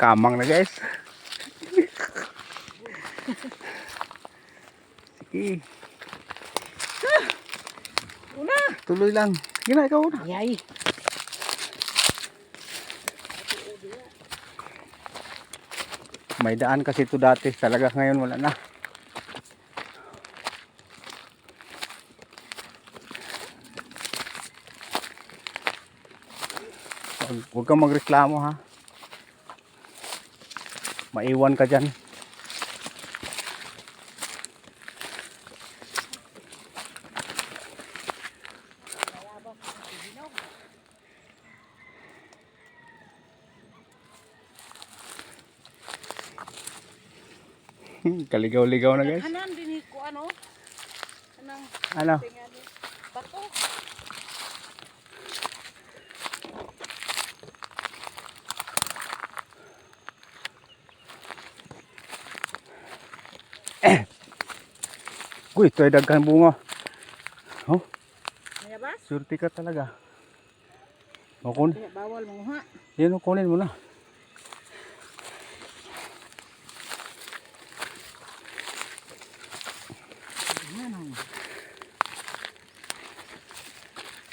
Kamang na guys. Sige. Una. Tuloy lang. Sige na, ikaw una. Yay. May daan kasi ito dati. Talaga ngayon wala na. Huwag kang magreklamo ha. Maiwan ka dyan. Kaligaw-ligaw na guys. Kanan din ko ano? Kanang Ano? bato. Uy, ito ay daghan bunga. Oh, Mayabas? surti ka talaga. O, Bawal manguha. yan o, kunin mo na.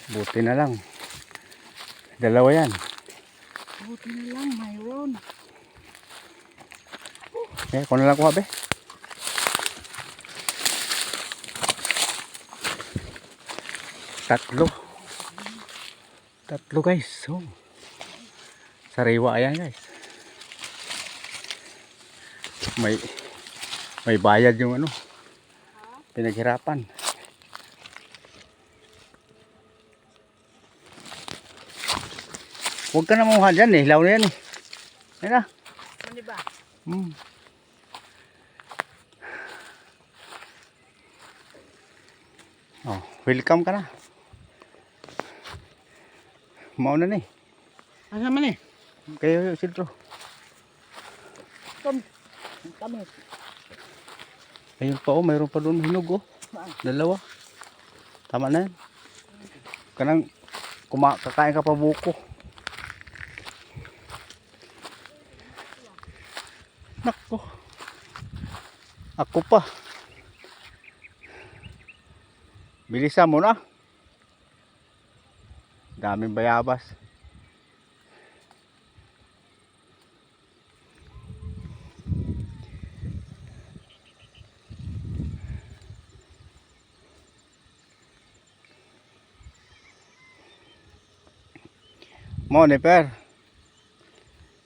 Buti na lang. Dalawa yan. Buti na lang mayroon. Eh, kung na lang kuha be. Tatlo guys. So, sariwa yan guys. May bayad yung ano. Pinaghirapan. Huwag ka na mamuha dyan eh. Hilaw na yan eh. Yan na. Ano ba? Oh, welcome ka na. Mauna na eh. Asa man eh? Kayo siltro. Kami. Ayun pa oh, mayroon pa doon hinog oh. Dalawa. Tama na yan. Kanang kakain ka pa buko. Nako. Ako pa. Bilisan mo na. Daming bayabas. Mo ni per.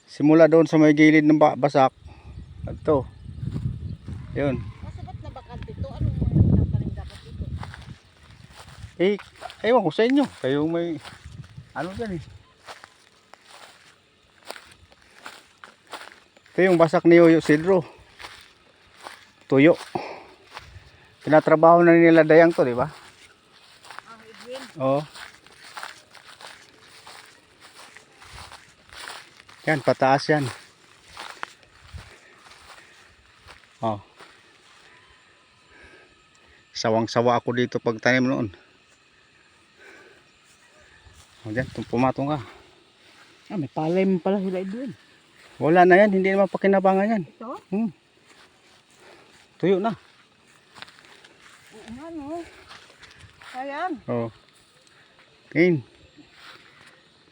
Simula doon sa may gilid ng basak. Ito. 'Yun. Masabat na bakal dito. Anong tatanim dapat dito? Eh, ewan ko sa inyo. Kayo may ano dyan eh. Ito yung basak ni Yoyo Silro. Tuyo. Tinatrabaho na nila dayang to, di ba? Edwin. Oo. Yan, pataas yan. Oh. Sawang-sawa ako dito pag tanim noon. O dyan, pumatong ka. May palay mo pala sila Edwin. Wala na yan, hindi naman pakinabangan yan. Ito? Tuyo na. Ano? Ayan. Oh. King.